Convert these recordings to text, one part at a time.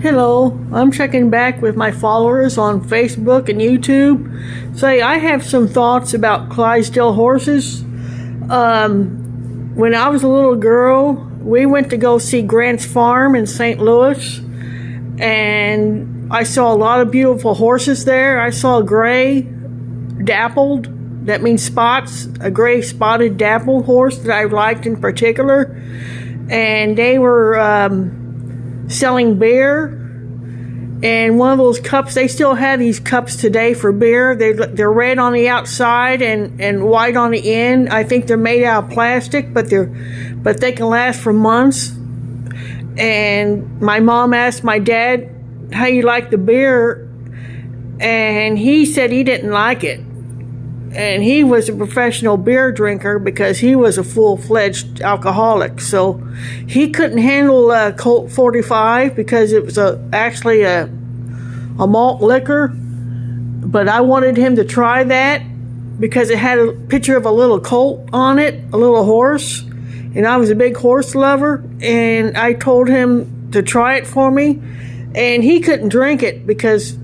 Hello, I'm checking back with my followers on Facebook and YouTube. Say, I have some thoughts about Clydesdale horses. When I was a little girl, we went to go see Grant's Farm in St. Louis, and I saw a lot of beautiful horses there. I saw a gray dappled, that means spots, a gray spotted dappled horse that I liked in particular, and they were selling beer, and one of those cups, they still have these cups today for beer. They're red on the outside and white on the end. I think they're made out of plastic, but they can last for months. And my mom asked my dad how you like the beer, and he said he didn't like it. And he was a professional beer drinker because he was a full-fledged alcoholic. So he couldn't handle Colt 45 because it was actually a malt liquor. But I wanted him to try that because it had a picture of a little colt on it, a little horse. And I was a big horse lover. And I told him to try it for me. And he couldn't drink it because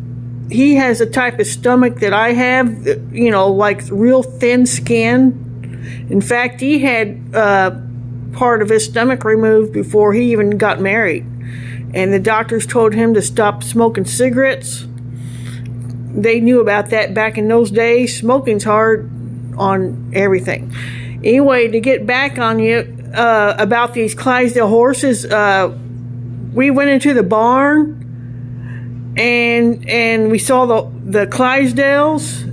he has a type of stomach that I have, like real thin skin. In fact, he had part of his stomach removed before he even got married. And the doctors told him to stop smoking cigarettes. They knew about that back in those days. Smoking's hard on everything. Anyway, to get back on you about these Clydesdale horses, we went into the barn, and we saw the Clydesdales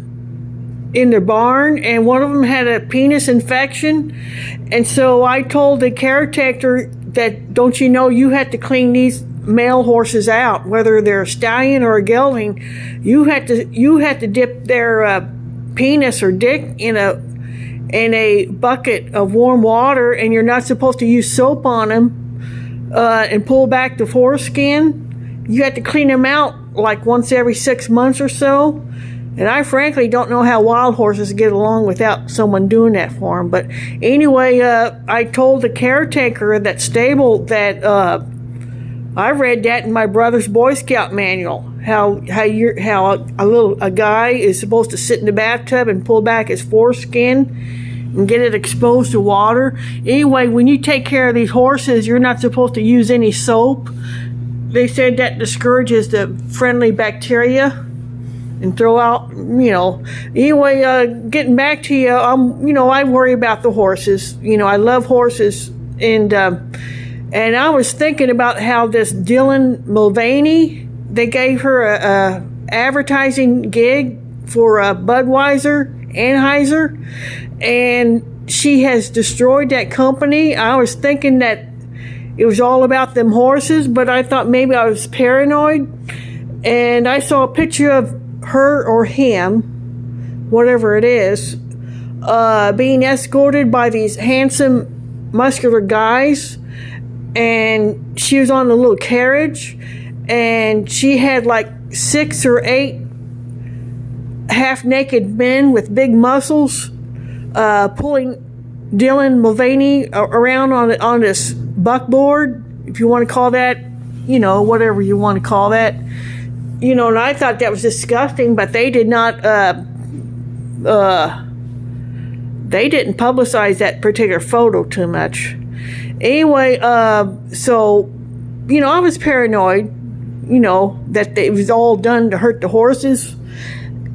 in the barn, and one of them had a penis infection. And so I told the caretaker that, don't you know, you have to clean these male horses out, whether they're a stallion or a gelding. You have to dip their penis or dick in a bucket of warm water, and you're not supposed to use soap on them and pull back the foreskin. You have to clean them out like once every 6 months or so. And I frankly don't know how wild horses get along without someone doing that for them. But anyway, I told the caretaker of that stable that I read that in my brother's Boy Scout manual. How a guy is supposed to sit in the bathtub and pull back his foreskin and get it exposed to water. Anyway, when you take care of these horses, you're not supposed to use any soap. They said that discourages the friendly bacteria and throw out, Anyway, getting back to you, I worry about the horses. I love horses. And I was thinking about how this Dylan Mulvaney, they gave her a advertising gig for Budweiser, Anheuser, and she has destroyed that company. I was thinking that it was all about them horses, but I thought maybe I was paranoid. And I saw a picture of her or him, whatever it is, being escorted by these handsome, muscular guys. And she was on a little carriage, and she had like 6 or 8 half-naked men with big muscles pulling Dylan Mulvaney around on this buckboard, if you want to call that, whatever you want to call that. And I thought that was disgusting, but they did not, they didn't publicize that particular photo too much. Anyway, so, I was paranoid, that it was all done to hurt the horses.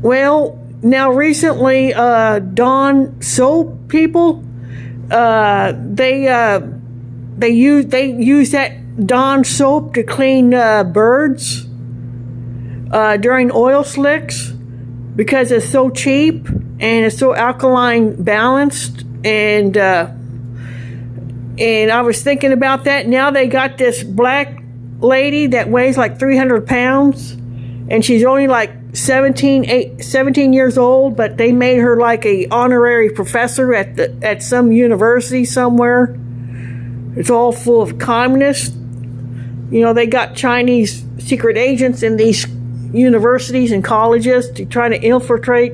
Well, now recently, Dawn soap people, they use that Dawn soap to clean birds during oil slicks because it's so cheap and it's so alkaline balanced. And I was thinking about that. Now they got this black lady that weighs like 300 pounds, and she's only like 17 years old, but they made her like a honorary professor at some university somewhere. It's all full of communists. They got Chinese secret agents in these universities and colleges to try to infiltrate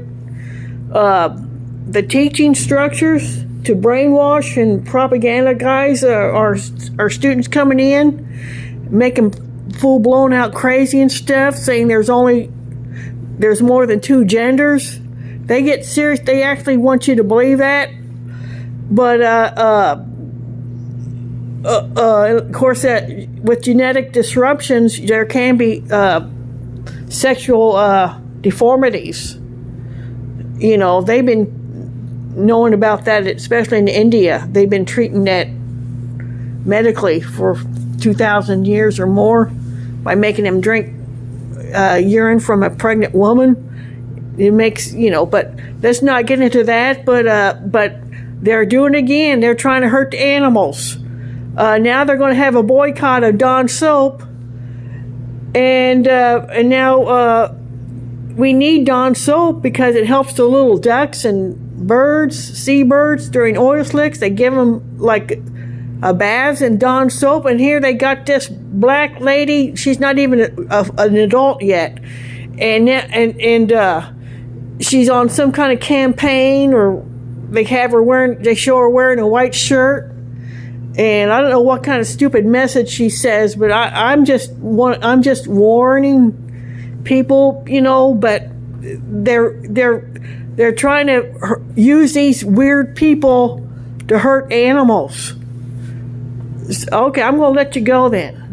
the teaching structures to brainwash and propaganda guys our students coming in, make them full blown out crazy and stuff, saying there's more than two genders. They get serious. They actually want you to believe that. But of course, with genetic disruptions, there can be sexual deformities. You know, they've been knowing about that, especially in India. They've been treating that medically for 2,000 years or more by making them drink urine from a pregnant woman. It makes, but let's not get into that. But they're doing it again. They're trying to hurt the animals. Now they're going to have a boycott of Dawn soap, and now we need Dawn soap because it helps the little ducks and birds, seabirds during oil slicks. They give them like a baths in Dawn soap, and here they got this black lady. She's not even an adult yet, and she's on some kind of campaign, or they show her wearing a white shirt. And I don't know what kind of stupid message she says, but I'm just warning people, but they're trying to use these weird people to hurt animals. Okay, I'm going to let you go then.